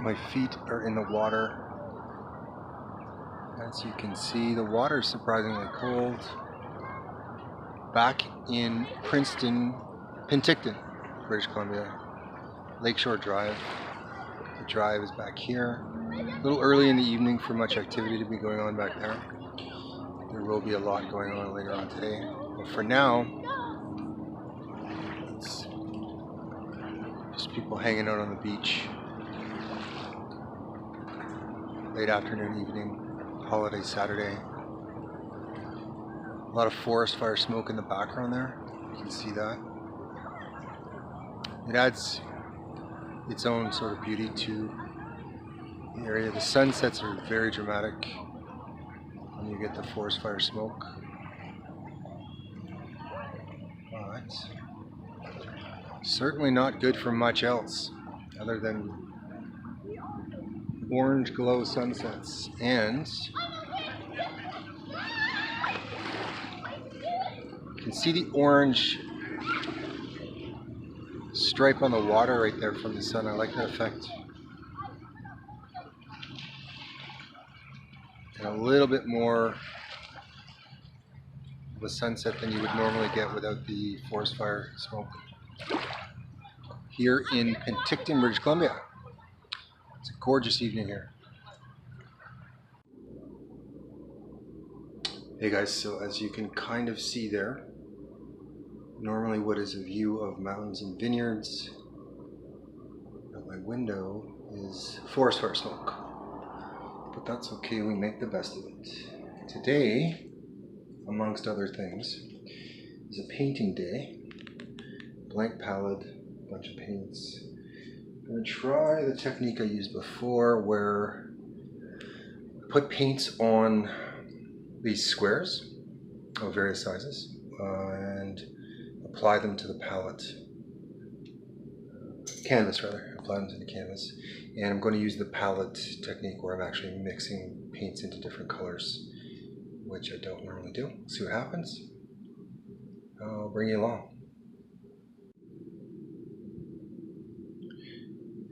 My feet are in the water. As you can see, the water is surprisingly cold. Back in Penticton, British Columbia, Lakeshore Drive. The drive is back here. A little early in the evening for much activity to be going on back there. There will be a lot going on later on today. But for now, it's just people hanging out on the beach. Late afternoon, evening, holiday Saturday. A lot of forest fire smoke in the background there. You can see that. It adds its own sort of beauty to the area. The sunsets are very dramatic when you get the forest fire smoke. But certainly not good for much else other than orange glow sunsets. And you can see the orange stripe on the water right there from the sun. I like that effect. And a little bit more of a sunset than you would normally get without the forest fire smoke. Here in Penticton, British Columbia. It's a gorgeous evening here. Hey guys, so as you can kind of see there, normally what is a view of mountains and vineyards out my window is forest fire smoke. But that's okay, we make the best of it. Today, amongst other things, is a painting day. Blank palette, bunch of paints. I'm going to try the technique I used before where I put paints on these squares of various sizes and apply them to the palette. Canvas rather, apply them to the canvas. And I'm going to use the palette technique where I'm actually mixing paints into different colors, which I don't normally do. See what happens. I'll bring you along.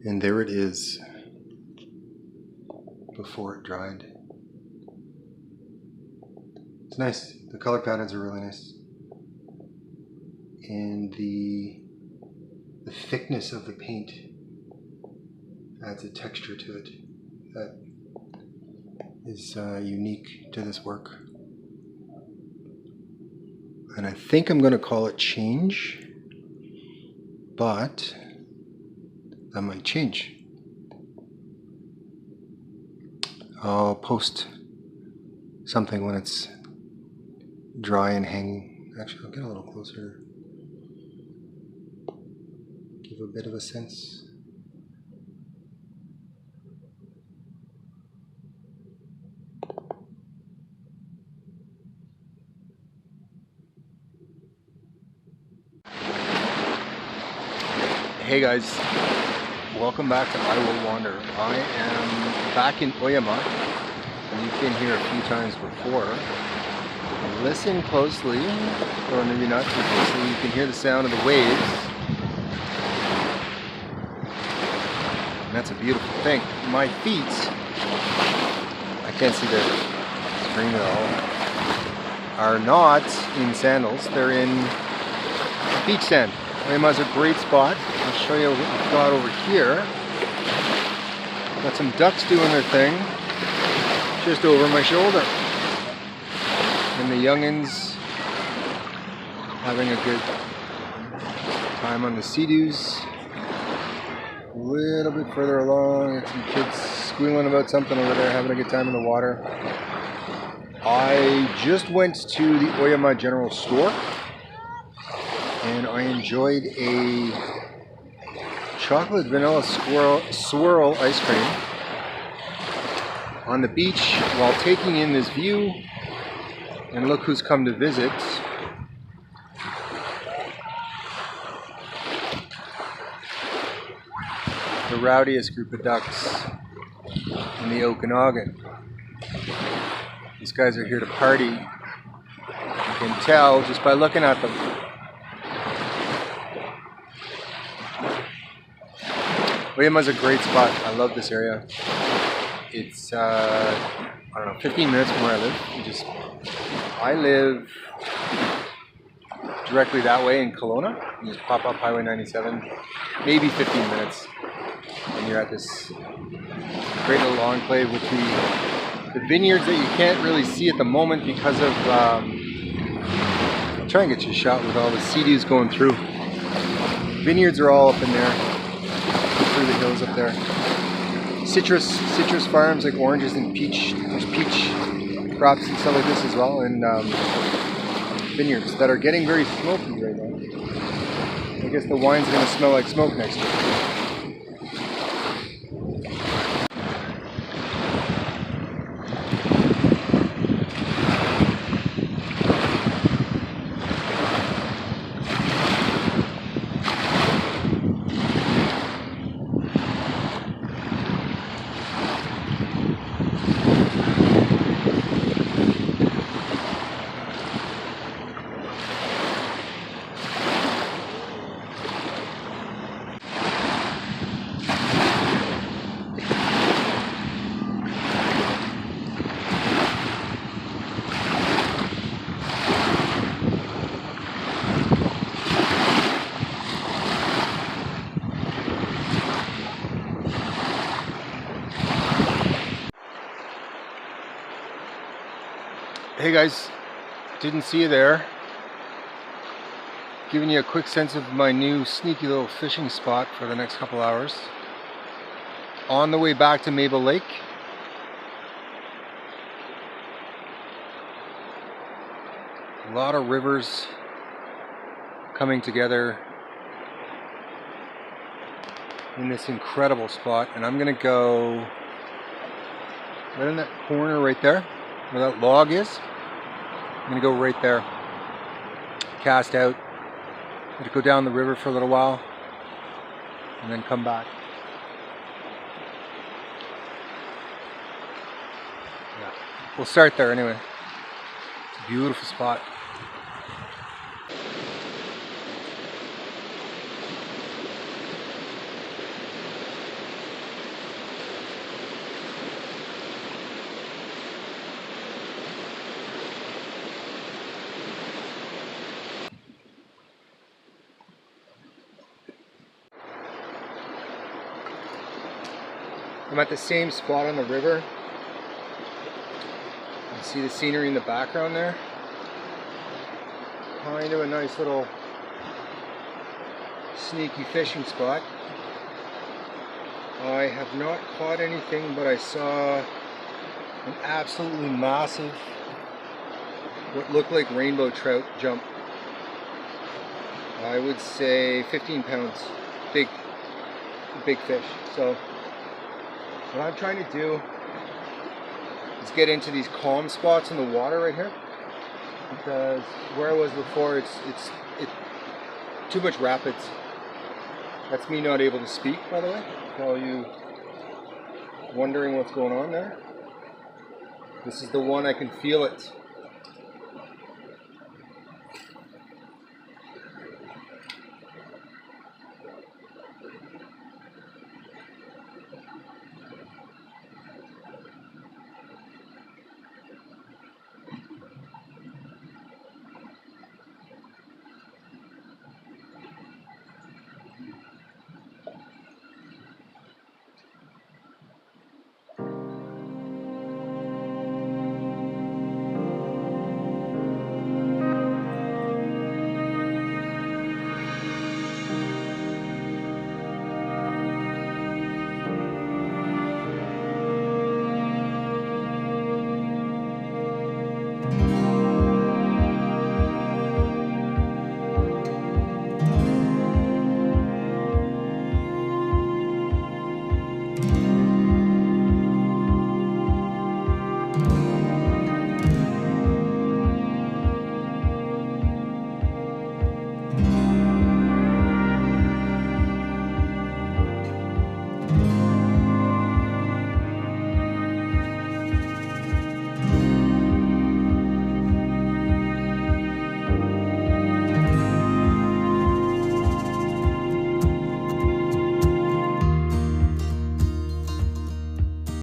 And there it is before it dried. It's nice. The color patterns are really nice. And the thickness of the paint adds a texture to it that is unique to this work. And I think I'm going to call it Change, but that might change. I'll post something when it's dry and hanging. Actually, I'll get a little closer. Give a bit of a sense. Hey guys, welcome back to I Will Wander. I am back in Oyama. You've been here a few times before. Listen closely, or maybe not too closely. You can hear the sound of the waves. And that's a beautiful thing. My feet, I can't see the screen at all, are not in sandals. They're in beach sand. Oyama's a great spot. I'll show you what we've got over here. Got some ducks doing their thing just over my shoulder. And the youngins having a good time on the sea-doos. A little bit further along, got some kids squealing about something over there, having a good time in the water. I just went to the Oyama General Store and I enjoyed a chocolate vanilla swirl ice cream on the beach while taking in this view. And look who's come to visit. The rowdiest group of ducks in the Okanagan. These guys are here to party. You can tell just by looking at them. Oyama's a great spot. I love this area. It's I don't know, 15 minutes from where I live. I live directly that way in Kelowna. You just pop up Highway 97, maybe 15 minutes, and you're at this great little enclave with the vineyards that you can't really see at the moment because of. I'll try and get you a shot with all the sea-dews going through. Vineyards are all up in there, through the hills up there. Citrus farms like oranges and peach. There's peach crops and stuff like this as well, and vineyards that are getting very smoky right now. I guess the wine's going to smell like smoke next year. Hey guys, didn't see you there. Giving you a quick sense of my new sneaky little fishing spot for the next couple hours. On the way back to Mabel Lake. A lot of rivers coming together in this incredible spot, and I'm gonna go right in that corner right there where that log is. I'm gonna go right there, cast out, let it go down the river for a little while, and then come back. Yeah, we'll start there anyway. It's a beautiful spot. I'm at the same spot on the river. You see the scenery in the background there? Kind of a nice little sneaky fishing spot. I have not caught anything, but I saw an absolutely massive, what looked like rainbow trout jump. I would say 15 pounds. Big fish. So what I'm trying to do is get into these calm spots in the water right here, because where I was before, it's too much rapids. That's me not able to speak, by the way, for all you wondering what's going on there. This is the one I can feel it.